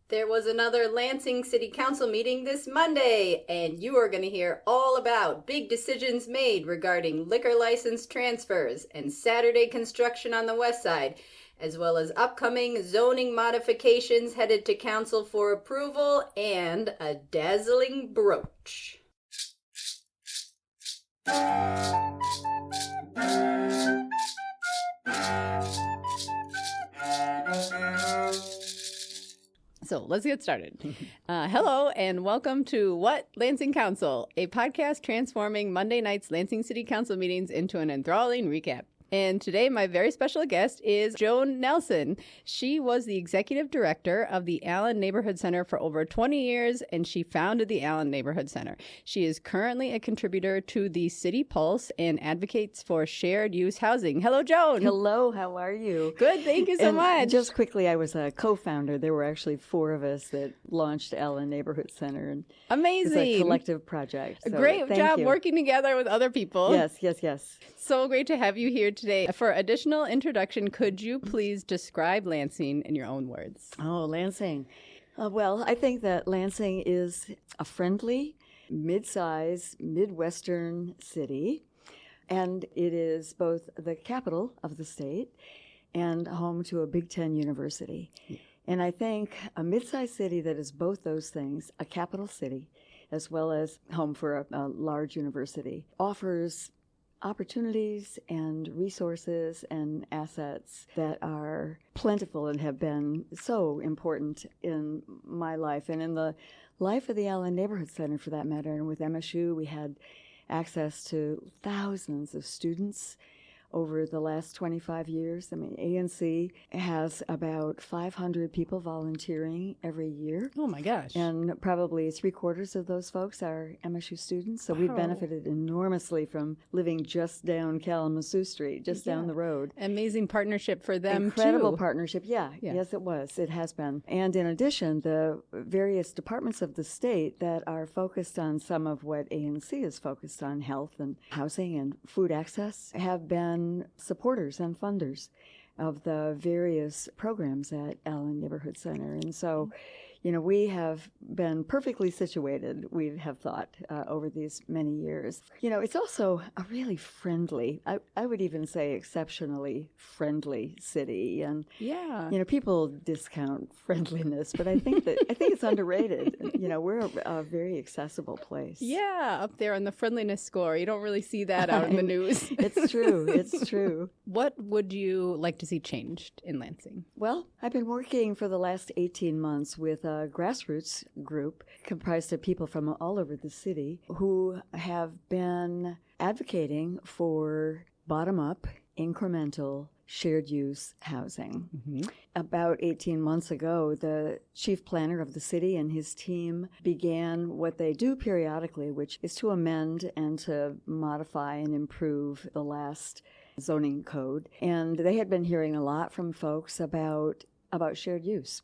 There was another Lansing City Council meeting this Monday, and you are going to hear all about big decisions made regarding liquor license transfers and Saturday construction on the west side, as well as upcoming zoning modifications headed to council for approval and a dazzling brooch. So let's get started. Hello and welcome to What Lansing Council, a podcast transforming Monday night's Lansing City Council meetings into an enthralling recap. And today, my very special guest is Joan Nelson. She was the executive director of the Allen Neighborhood Center for over 20 years, and she founded the Allen Neighborhood Center. She is currently a contributor to the City Pulse and advocates for shared use housing. Hello, Joan. Hello, how are you? Good, thank you so much. Just quickly, I was a co-founder. There were actually four of us that launched Allen Neighborhood Center. And amazing. It's a collective project. So great job working together with other people. Yes. So great to have you here today. For additional introduction, could you please describe Lansing in your own words? Oh, Lansing. Well, I think that Lansing is a friendly, mid-size, Midwestern city, and it is both the capital of the state and home to a Big Ten university. Yeah. And I think a mid-sized city that is both those things, a capital city, as well as home for a large university, offers opportunities and resources and assets that are plentiful and have been so important in my life and in the life of the Allen Neighborhood Center, for that matter. And with MSU, we had access to thousands of students over the last 25 years. I mean, ANC has about 500 people volunteering every year. Oh, my gosh. And probably 3/4 of those folks are MSU students. So we've benefited enormously from living just down Kalamazoo Street, just down the road. Amazing partnership for them, Incredible partnership. Yeah. Yes, it was. It has been. And in addition, the various departments of the state that are focused on some of what ANC is focused on, health and housing and food access, have been supporters and funders of the various programs at Allen Neighborhood Center. And so, we have been perfectly situated, we have thought, over these many years. It's also a really friendly, I would even say exceptionally friendly city. And, people discount friendliness, but I think it's underrated. We're a very accessible place. Yeah, up there on the friendliness score. You don't really see that out in the news. It's true. What would you like to see changed in Lansing? Well, I've been working for the last 18 months with a grassroots group comprised of people from all over the city who have been advocating for bottom-up, incremental, shared-use housing. Mm-hmm. About 18 months ago, the chief planner of the city and his team began what they do periodically, which is to amend and to modify and improve the last zoning code. And they had been hearing a lot from folks about shared use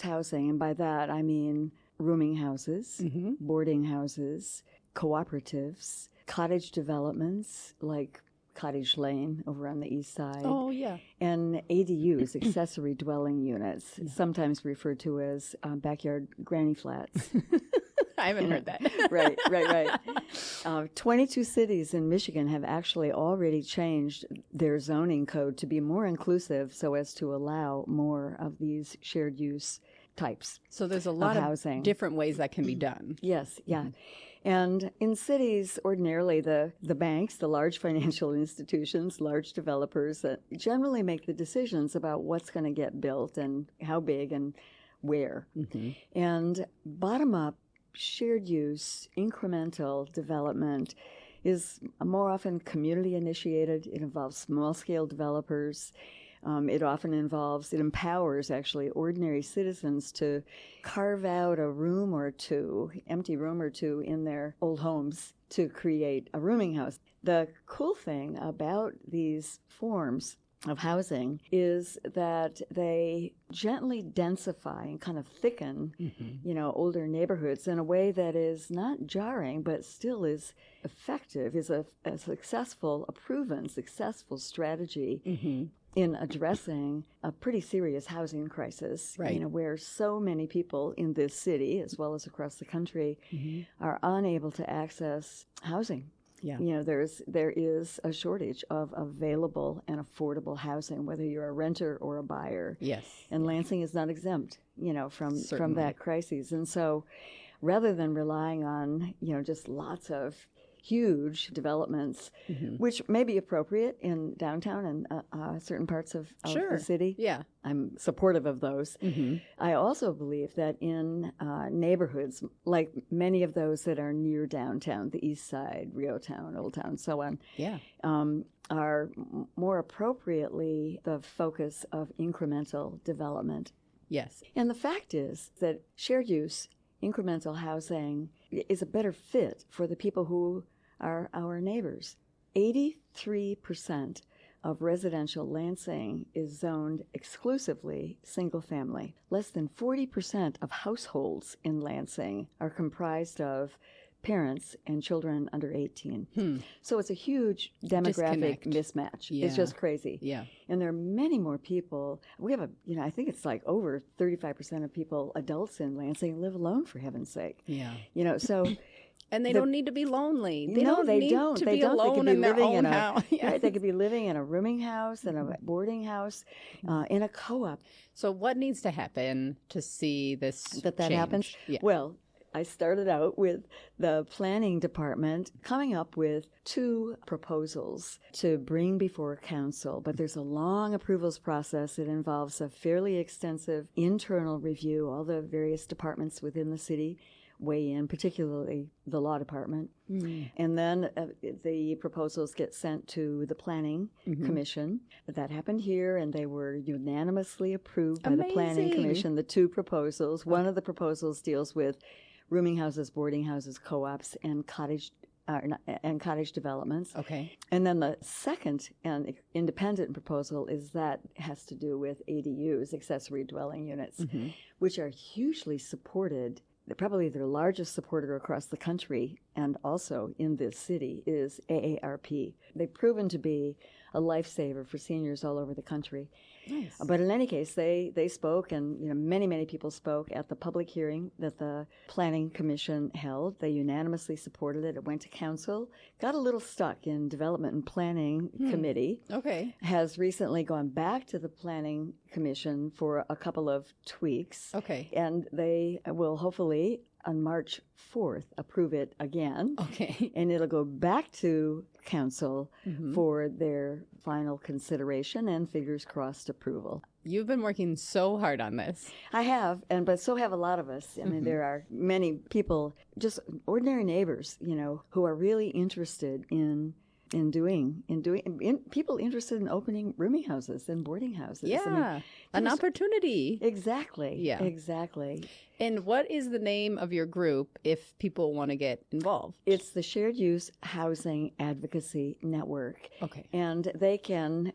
housing. And by that, I mean rooming houses, boarding houses, cooperatives, cottage developments like Cottage Lane over on the east side. Oh, yeah. And ADUs, accessory dwelling units, sometimes referred to as backyard granny flats. I haven't heard that. Right. 22 cities in Michigan have actually already changed their zoning code to be more inclusive so as to allow more of these shared use types. So there's a lot of different ways that can be done. Yes, yeah. Mm-hmm. And in cities, ordinarily, the banks, the large financial institutions, large developers generally make the decisions about what's going to get built and how big and where. Mm-hmm. And bottom-up, shared use, incremental development is more often community initiated. It involves small-scale developers. It often empowers actually ordinary citizens to carve out a empty room or two in their old homes to create a rooming house. The cool thing about these forms of housing is that they gently densify and kind of thicken, older neighborhoods in a way that is not jarring, but still is effective, is a proven successful strategy in addressing a pretty serious housing crisis, Right. Where so many people in this city, as well as across the country, are unable to access housing. Yeah. There is a shortage of available and affordable housing, whether you're a renter or a buyer. Yes. And Lansing is not exempt, from Certainly. that crisis. And so, rather than relying on, just lots of huge developments, which may be appropriate in downtown and certain parts of Sure. the city. Yeah. I'm supportive of those. I also believe that in neighborhoods, like many of those that are near downtown, the East Side, Rio Town, Old Town, so on, Yeah. are more appropriately the focus of incremental development. Yes. And the fact is that shared use, incremental housing is a better fit for the people who are our neighbors. 83% of residential Lansing is zoned exclusively single family. Less than 40% of households in Lansing are comprised of parents and children under 18. So it's a huge demographic Disconnect. mismatch. Yeah. It's just crazy. Yeah. And there are many more people. We have I think it's like over 35% of people, adults in Lansing, live alone, for heaven's sake. Yeah. So. And they don't need to be lonely. They No, don't they need don't. to They be don't. They could alone be in their living own in a house. Yeah. Right, they could be living in a rooming house, in a boarding house, in a co-op. So what needs to happen to see this That change? happens. Yeah. Well, I started out with the planning department coming up with 2 proposals to bring before council, but there's a long approvals process. It involves a fairly extensive internal review. All the various departments within the city weigh in, particularly the law department. And then the proposals get sent to the planning commission. That happened here, and they were unanimously approved by the planning Amazing. commission, the 2 proposals. One of the proposals deals with rooming houses, boarding houses, co-ops, and cottage developments. Okay. And then the second and independent proposal has to do with ADUs, accessory dwelling units, which are hugely supported. Probably their largest supporter across the country and also in this city is AARP. They've proven to be a lifesaver for seniors all over the country. Nice. But in any case, they spoke, and many people spoke at the public hearing that the Planning Commission held. They unanimously supported it. It went to council, got a little stuck in Development and Planning Committee. Okay. Has recently gone back to the Planning Commission for a couple of tweaks. Okay. And they will hopefully on March 4th approve it again. Okay. And it'll go back to council for their final consideration and fingers crossed approval. You've been working so hard on this. I have, but so have a lot of us. I mean, there are many people, just ordinary neighbors, who are really interested in people interested in opening rooming houses and boarding houses. Yeah. I mean, An opportunity. Exactly. Yeah. Exactly. And what is the name of your group if people want to get involved? It's the Shared Use Housing Advocacy Network. Okay. And they can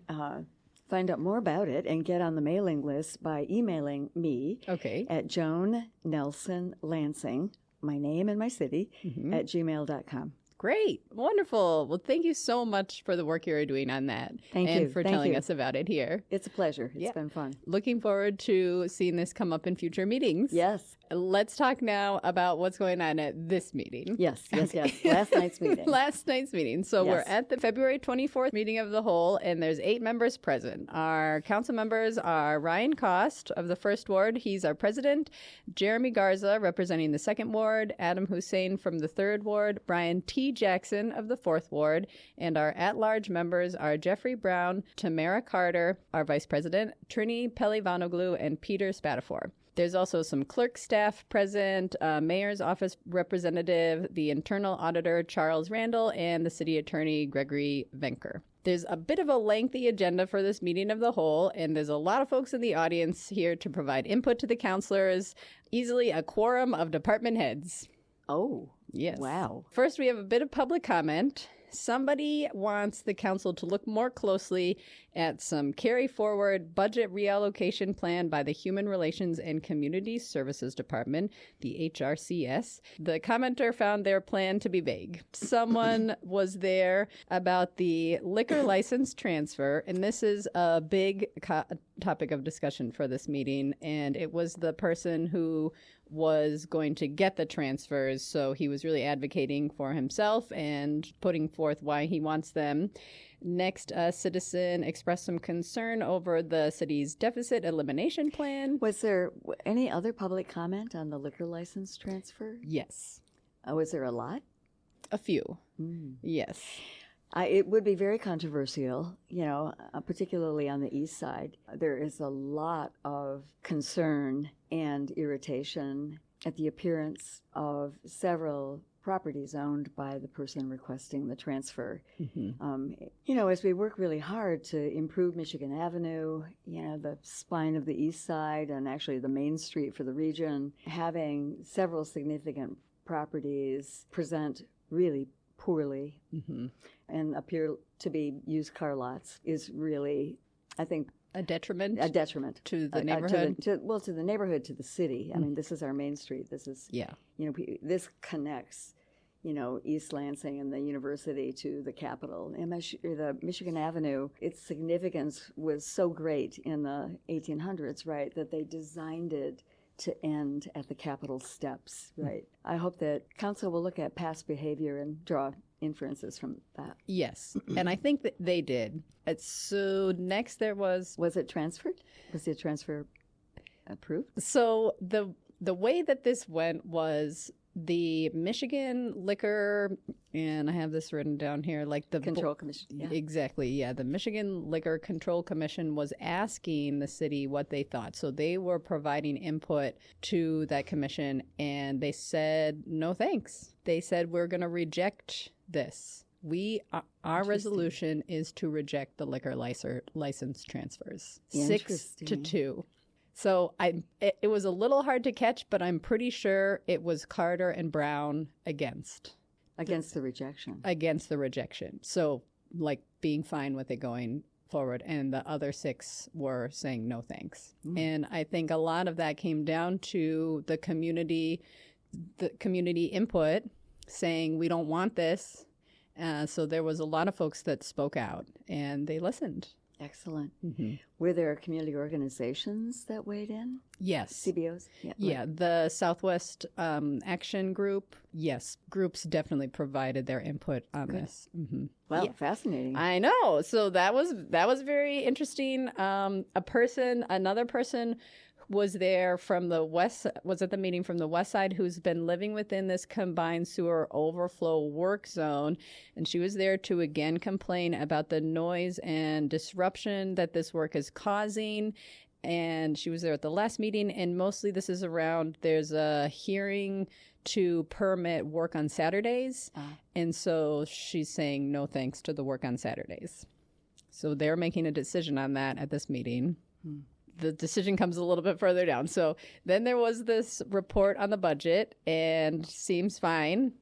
find out more about it and get on the mailing list by emailing me Okay. at Joan Nelson Lansing, my name and my city, at gmail.com. Great. Wonderful. Well, thank you so much for the work you're doing on that. Thank you. And for Thank telling you. us about it here. It's a pleasure. It's Yeah. been fun. Looking forward to seeing this come up in future meetings. Yes. Let's talk now about what's going on at this meeting. Yes. Last night's meeting. Last night's meeting. So Yes. we're at the February 24th meeting of the whole, and there's 8 members present. Our council members are Ryan Cost of the 1st Ward. He's our president. Jeremy Garza, representing the 2nd Ward. Adam Hussein from the 3rd Ward. Brian T. Jackson of the 4th Ward. And our at-large members are Jeffrey Brown, Tamara Carter, our vice president, Trini Pelivanoglu, and Peter Spatafor. There's also some clerk staff present, mayor's office representative, the internal auditor, Charles Randall, and the city attorney, Gregory Venker. There's a bit of a lengthy agenda for this meeting of the whole, and there's a lot of folks in the audience here to provide input to the counselors, easily a quorum of department heads. Oh. Yes. Wow. First, we have a bit of public comment. Somebody wants the council to look more closely at some carry forward budget reallocation plan by the Human Relations and Community Services Department, the HRCS. The commenter found their plan to be vague. Someone was there about the liquor license transfer, and this is a big topic of discussion for this meeting, and it was the person who was going to get the transfers, so he was really advocating for himself and putting forth why he wants them. Next, a citizen expressed some concern over the city's deficit elimination plan. Was there any other public comment on the liquor license transfer? Yes. Was there a lot? A few. Yes. It would be very controversial, particularly on the east side. There is a lot of concern and irritation at the appearance of several properties owned by the person requesting the transfer. As we work really hard to improve Michigan Avenue, the spine of the east side and actually the main street for the region, having several significant properties present really poorly and appear to be used car lots is really, I think, a detriment to the neighborhood. To the neighborhood, to the city. I mean, this is our main street. This is this connects East Lansing and the university to the capital. And the Michigan Avenue, its significance was so great in the 1800s, right, that they designed it to end at the Capitol steps, right? I hope that council will look at past behavior and draw inferences from that. Yes, and I think that they did. So next there was... Was it transferred? Was the transfer approved? So the way that this went was the Michigan Liquor, and I have this written down here, like the Control Commission. Yeah. Exactly, yeah. The Michigan Liquor Control Commission was asking the city what they thought. So they were providing input to that commission, and they said, no thanks. They said, we're going to reject this. Our resolution is to reject the liquor license transfers. 6-2. So it was a little hard to catch, but I'm pretty sure it was Carter and Brown against the rejection. Against the rejection. So like being fine with it going forward, and the other 6 were saying no thanks. And I think a lot of that came down to the community input saying we don't want this. So there was a lot of folks that spoke out, and they listened. Excellent. Were there community organizations that weighed in? Yes. CBOs? Yeah, the Southwest Action Group. Yes, groups definitely provided their input on this. Wow, fascinating. I know. So that was very interesting. Another person was there from the was at the meeting from the west side, who's been living within this combined sewer overflow work zone. And she was there to again complain about the noise and disruption that this work is causing. And she was there at the last meeting. And mostly this is around, there's a hearing to permit work on Saturdays. And so she's saying no thanks to the work on Saturdays. So they're making a decision on that at this meeting. The decision comes a little bit further down. So then there was this report on the budget, and seems fine.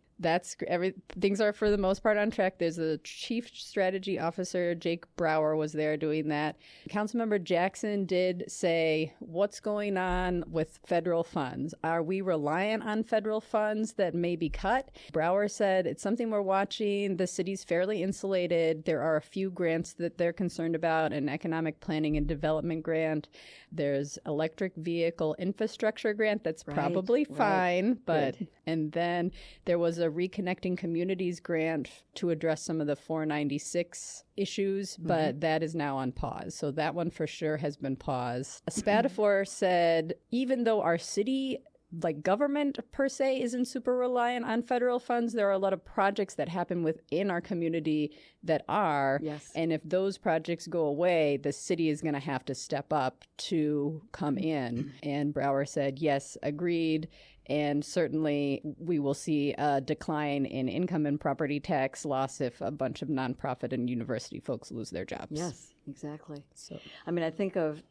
Things are for the most part on track. There's a chief strategy officer, Jake Brower, was there doing that. Councilmember Jackson did say, what's going on with federal funds? Are we reliant on federal funds that may be cut? Brower said, it's something we're watching. The city's fairly insulated. There are a few grants that they're concerned about, an economic planning and development grant. There's electric vehicle infrastructure grant that's probably fine, but good. And then there was a Reconnecting Communities grant to address some of the 496 issues, but that is now on pause. So that one for sure has been paused. Spatafor said, even though our city, like government per se, isn't super reliant on federal funds, there are a lot of projects that happen within our community that are. Yes. And if those projects go away, the city is going to have to step up to come in. And Brower said, yes, agreed. And certainly we will see a decline in income and property tax loss if a bunch of nonprofit and university folks lose their jobs. Yes, exactly. So, I mean, I think of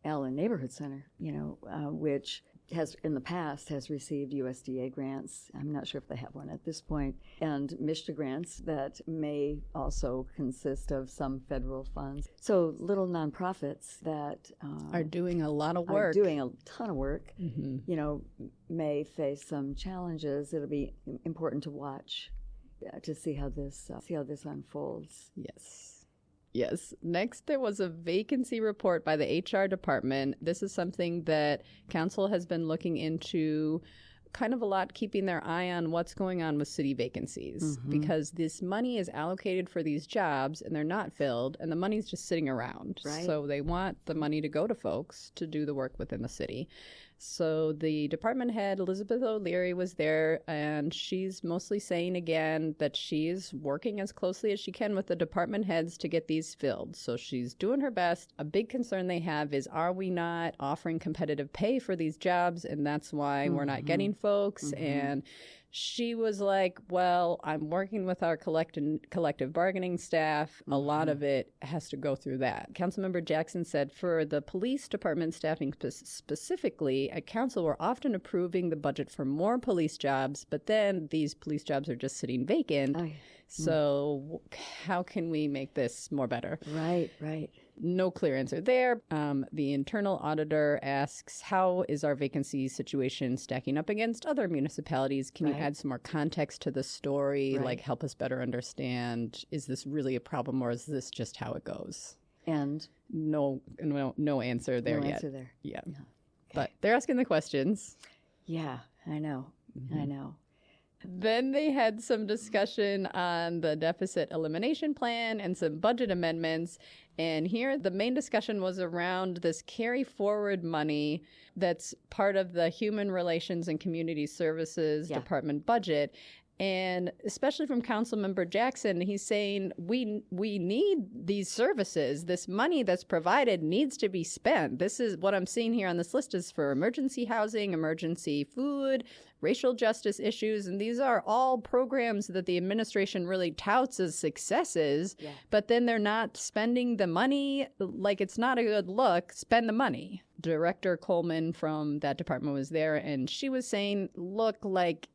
Allen Neighborhood Center, which has in the past has received USDA grants. I'm not sure if they have one at this point, and MSHDA grants that may also consist of some federal funds. So little nonprofits that are doing a lot of work, are doing a ton of work, may face some challenges. It'll be important to watch to see how this unfolds. Yes. Next, there was a vacancy report by the HR department. This is something that council has been looking into kind of a lot, keeping their eye on what's going on with city vacancies, because this money is allocated for these jobs and they're not filled, and the money's just sitting around. Right. So they want the money to go to folks to do the work within the city. So the department head, Elizabeth O'Leary, was there, and she's mostly saying again that she's working as closely as she can with the department heads to get these filled. So she's doing her best. A big concern they have is, are we not offering competitive pay for these jobs? And that's why we're not getting folks. And she was like, well, I'm working with our collective bargaining staff. A lot of it has to go through that. Councilmember Jackson said for the police department staffing specifically, at council, we're often approving the budget for more police jobs, but then these police jobs are just sitting vacant. So how can we make this more better? Right. No clear answer there. The internal auditor asks, how is our vacancy situation stacking up against other municipalities? Can you add some more context to the story? Like, help us better understand, is this really a problem, or is this just how it goes? And no answer there yet. No answer there. Yeah. Okay. But they're asking the questions. Yeah, I know. Then they had some discussion on the deficit elimination plan and some budget amendments. And here the main discussion was around this carry forward money that's part of the Human Relations and Community Services Department budget. And especially from Councilmember Jackson, he's saying we need these services. This money that's provided needs to be spent. This is what I'm seeing here on this list is for emergency housing, emergency food, racial justice issues. And these are all programs that the administration really touts as successes, but then they're not spending the money. Like, it's not a good look. Spend the money. Director Coleman from that department was there, and she was saying, look, like,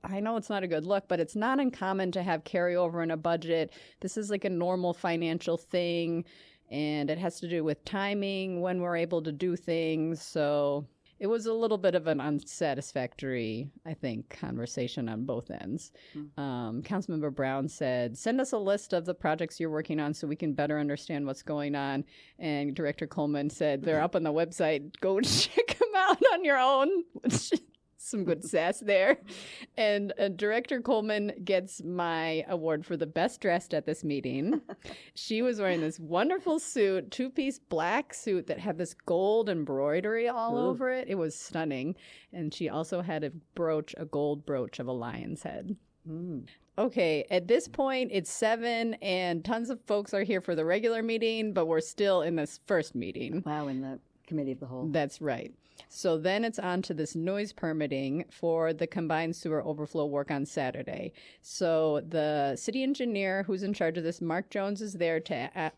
I know it's not a good look, but it's not uncommon to have carryover in a budget. This is like a normal financial thing, and it has to do with timing, when we're able to do things. So it was a little bit of an unsatisfactory, I think, conversation on both ends. Councilmember Brown said, send us a list of the projects you're working on so we can better understand what's going on. And Director Coleman said, they're up on the website. Go check them out on your own. Some good sass there. And Director Coleman gets my award for the best dressed at this meeting. She was wearing this wonderful suit, two-piece black suit that had this gold embroidery all over it. It was stunning. And she also had a gold brooch of a lion's head. Okay, at this point, it's 7, and tons of folks are here for the regular meeting, but we're still in this first meeting. Wow, in the Committee of the Whole. That's right. So then it's on to this noise permitting for the combined sewer overflow work on Saturday. So the city engineer who's in charge of this, Mark Jones, is there to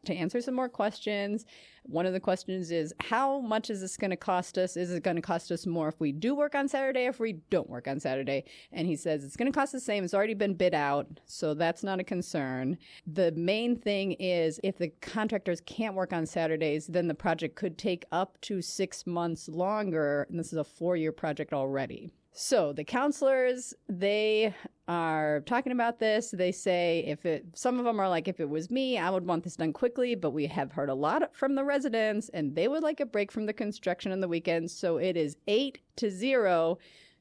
answer some more questions. One of the questions is, how much is this going to cost us? Is it going to cost us more if we do work on Saturday or if we don't work on Saturday? And he says it's going to cost the same. It's already been bid out, so that's not a concern. The main thing is if the contractors can't work on Saturdays, then the project could take up to 6 months longer, and this is a 4-year project already. So the counselors, they are talking about this. They say some of them are like, if it was me, I would want this done quickly, but we have heard a lot from the residents and they would like a break from the construction on the weekends. So it is 8-0,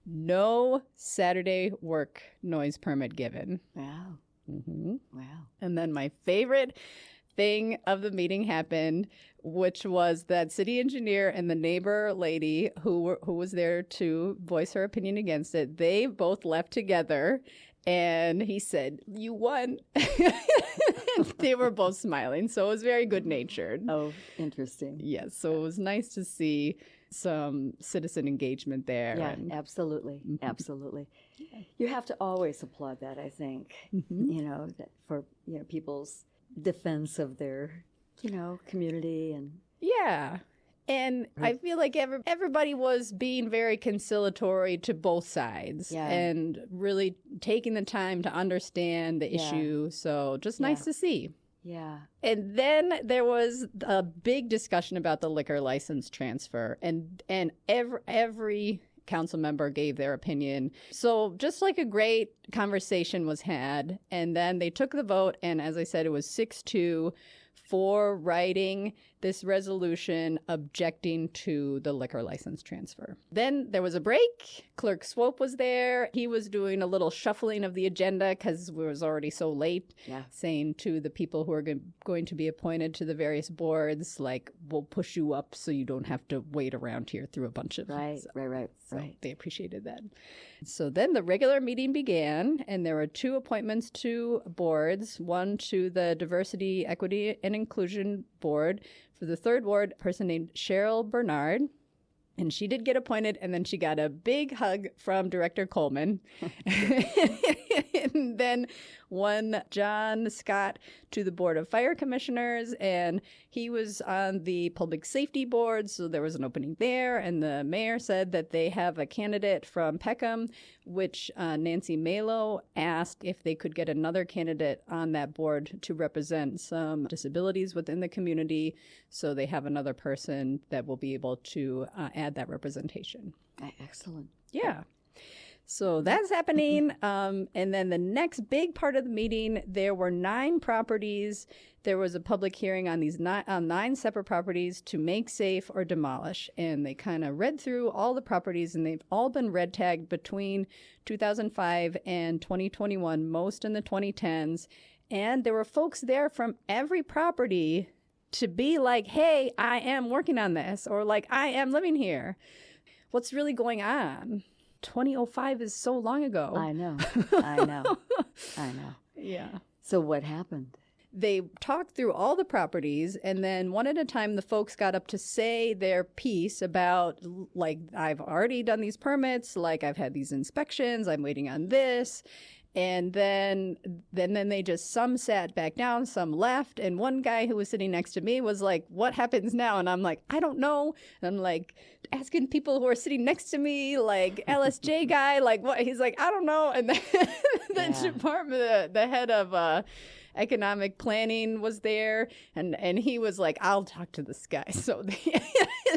no Saturday work noise permit given. Wow. Wow. And then my favorite thing of the meeting happened, which was that city engineer and the neighbor lady who was there to voice her opinion against it. They both left together, and he said, "You won." They were both smiling, so it was very good-natured. Oh, interesting. Yes, so it was nice to see some citizen engagement there. Yeah, absolutely. Absolutely. You have to always applaud that, I think, that for people's defense of their, community. And yeah. And I feel like everybody was being very conciliatory to both sides and really taking the time to understand the issue. So just nice to see. Yeah. And then there was a big discussion about the liquor license transfer, and every council member gave their opinion. So just like a great conversation was had, and then they took the vote, and as I said, it was 6-2 for writing this resolution objecting to the liquor license transfer. Then there was a break. Clerk Swope was there. He was doing a little shuffling of the agenda because it was already so late, saying to the people who are going to be appointed to the various boards, like, we'll push you up so you don't have to wait around here through a bunch of... Right. So they appreciated that. So then the regular meeting began, and there were 2 appointments to boards, one to the Diversity, Equity, and Inclusion Board. For the 3rd ward, a person named Cheryl Bernard. And she did get appointed, and then she got a big hug from Director Coleman. And then one John Scott to the Board of Fire Commissioners, and he was on the Public Safety Board, so there was an opening there. And the mayor said that they have a candidate from Peckham, which Nancy Malo asked if they could get another candidate on that board to represent some disabilities within the community. So they have another person that will be able to add that representation. Excellent. Yeah. So that's happening. And then the next big part of the meeting, there were 9 properties. There was a public hearing on these 9 separate properties to make safe or demolish. And they kind of read through all the properties, and they've all been red tagged between 2005 and 2021, most in the 2010s. And there were folks there from every property to be like, hey, I am working on this, or like, I am living here. What's really going on? 2005 is so long ago. I know. Yeah. So what happened? They talked through all the properties, and then one at a time, the folks got up to say their piece about, like, I've already done these permits, like, I've had these inspections, I'm waiting on this. And then they just, some sat back down, some left. And one guy who was sitting next to me was like, what happens now? And I'm like, I don't know. And I'm like asking people who are sitting next to me, like LSJ guy, like what? He's like, I don't know. And then the department, the head of economic planning was there, and he was like, I'll talk to this guy. So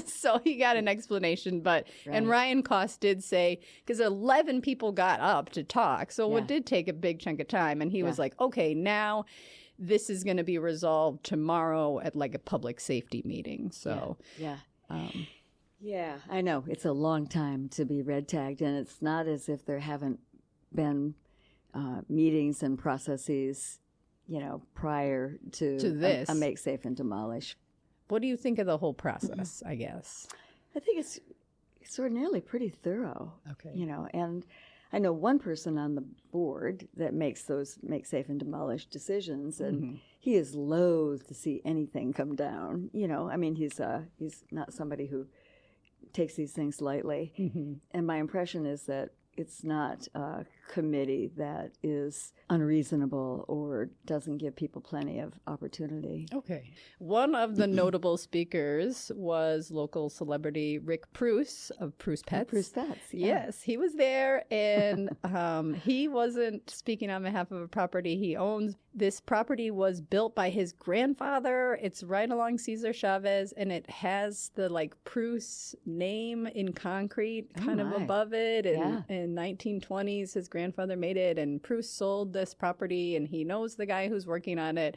so he got an explanation, but and Ryan Koss did say, because 11 people got up to talk, so it did take a big chunk of time, and he was like, okay, now this is going to be resolved tomorrow at like a public safety meeting. So yeah, I know it's a long time to be red tagged, and it's not as if there haven't been meetings and processes, you know, prior to this. A make safe and demolish. What do you think of the whole process, I guess? I think it's extraordinarily pretty thorough. Okay. You know, and I know one person on the board that makes those make safe and demolish decisions, and he is loath to see anything come down. You know, I mean, he's not somebody who takes these things lightly. And my impression is that it's not a committee that is unreasonable or doesn't give people plenty of opportunity. Okay. One of the notable speakers was local celebrity Rick Pruce of Pruce Pets. Pruce Pets, yeah. Yes, he was there, and he wasn't speaking on behalf of a property he owns. This property was built by his grandfather. It's right along Cesar Chavez, and it has the like Pruce name in concrete kind of above it. And in 1920s, his grandfather made it, and Pruce sold this property, and he knows the guy who's working on it.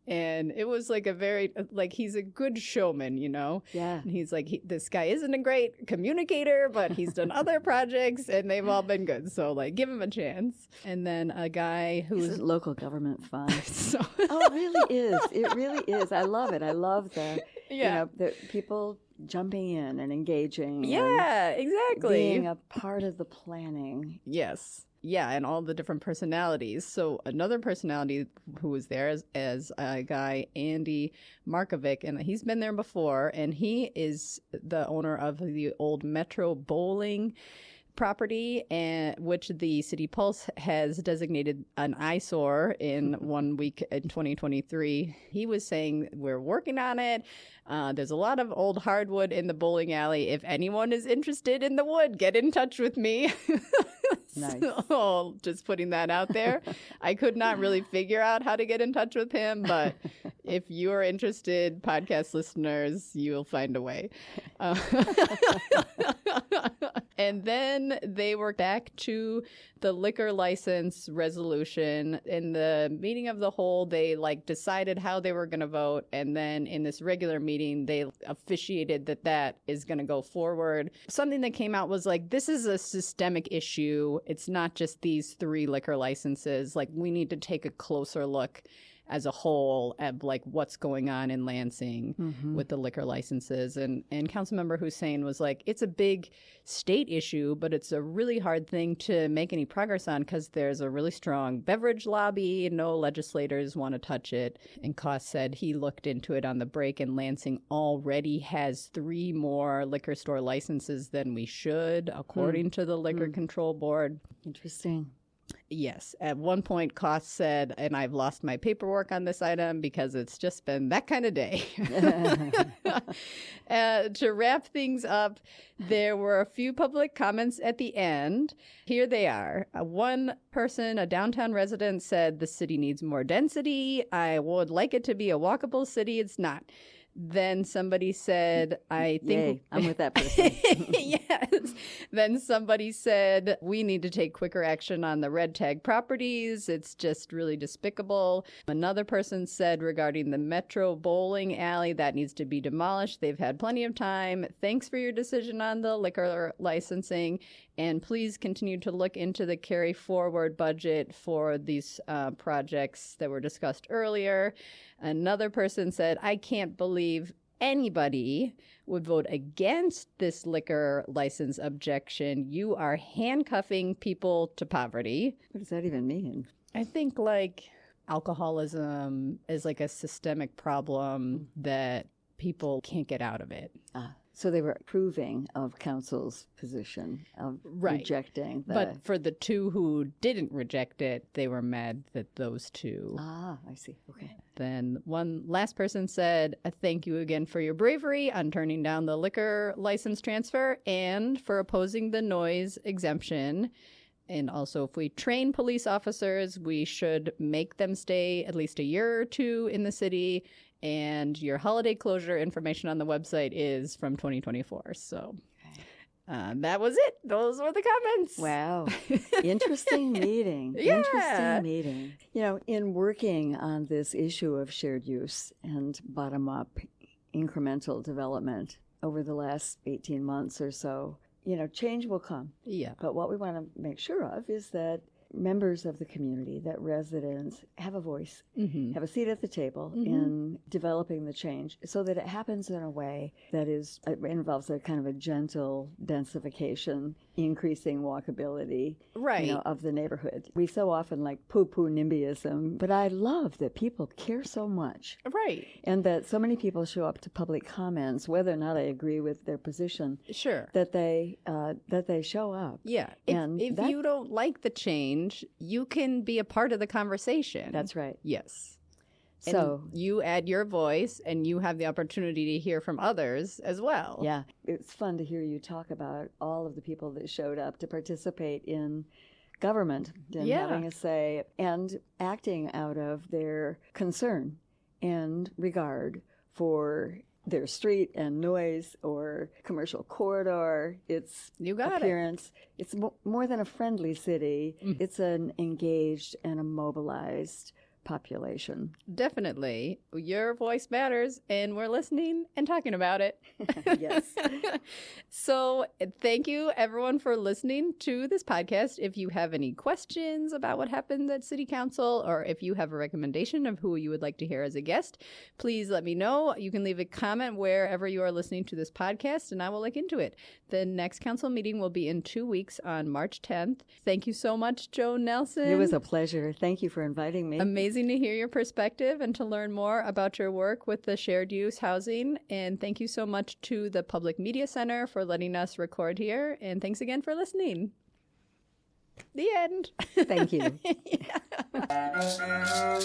And it was like a very, like, he's a good showman, you know? Yeah. And he's like, this guy isn't a great communicator, but he's done other projects, and they've all been good. So, like, give him a chance. And then a guy who's... Isn't local government fun? So... Oh, it really is. It really is. I love it. I love the, you know, the people jumping in and engaging. Yeah, exactly. Being a part of the planning. Yes. Yeah, and all the different personalities. So another personality who was there is a guy, Andy Markovic, and he's been there before, and he is the owner of the old Metro Bowling property, and which the City Pulse has designated an eyesore in 1 week in 2023. He was saying, we're working on it. There's a lot of old hardwood in the bowling alley. If anyone is interested in the wood, get in touch with me. Nice. So, just putting that out there. I could not really figure out how to get in touch with him, but if you are interested, podcast listeners, you'll find a way. And then they were back to the liquor license resolution. In the meeting of the whole, they decided how they were going to vote. And then in this regular meeting, they officiated that is going to go forward. Something that came out was this is a systemic issue. It's not just these 3 liquor licenses. We need to take a closer look as a whole at what's going on in Lansing with the liquor licenses. And Councilmember Hussein was it's a big state issue, but it's a really hard thing to make any progress on because there's a really strong beverage lobby and no legislators want to touch it. And Koss said he looked into it on the break, and Lansing already has 3 more liquor store licenses than we should, according to the Liquor Control Board. Interesting. Yes. At one point, Koss said, and I've lost my paperwork on this item because it's just been that kind of day. To wrap things up, there were a few public comments at the end. Here they are. One person, a downtown resident, said the city needs more density. I would like it to be a walkable city. It's not. Then somebody said, I think... Yay, I'm with that person. Yes. Then somebody said, we need to take quicker action on the red tag properties. It's just really despicable. Another person said regarding the Metro bowling alley, that needs to be demolished. They've had plenty of time. Thanks for your decision on the liquor licensing. And please continue to look into the carry forward budget for these projects that were discussed earlier. Another person said, I can't believe anybody would vote against this liquor license objection. You are handcuffing people to poverty. What does that even mean? I think alcoholism is a systemic problem that people can't get out of it. So they were approving of council's position of rejecting the... But for the 2 who didn't reject it, they were mad that those 2. I see. Okay. Then one last person said, thank you again for your bravery on turning down the liquor license transfer and for opposing the noise exemption. And also, if we train police officers, we should make them stay at least a year or 2 in the city. And your holiday closure information on the website is from 2024. So that was it. Those were the comments. Wow. Interesting meeting. Yeah. Interesting meeting. In working on this issue of shared use and bottom-up incremental development over the last 18 months or so, change will come. Yeah. But what we want to make sure of is that members of the community, that residents have a voice, have a seat at the table in developing the change so that it happens in a way that involves a kind of a gentle densification, increasing walkability of the neighborhood. We so often poo-poo NIMBYism, but I love that people care so much. Right. And that so many people show up to public comments, whether or not I agree with their position. Sure. That they show up. Yeah. If you don't like the change, you can be a part of the conversation. That's right. Yes. So and you add your voice and you have the opportunity to hear from others as well. Yeah. It's fun to hear you talk about all of the people that showed up to participate in government and having a say and acting out of their concern and regard for their street and noise or commercial corridor, its appearance. It's more than a friendly city. It's an engaged and a mobilized population. Definitely. Your voice matters, and we're listening and talking about it. Yes. So thank you, everyone, for listening to this podcast. If you have any questions about what happened at City Council, or if you have a recommendation of who you would like to hear as a guest, please let me know. You can leave a comment wherever you are listening to this podcast, and I will look into it. The next council meeting will be in 2 weeks on March 10th. Thank you so much, Joan Nelson. It was a pleasure. Thank you for inviting me. Amazing amazing to hear your perspective and to learn more about your work with the shared use housing. And thank you so much to the Public Media Center for letting us record here. And thanks again for listening. The end. Thank you. Yeah.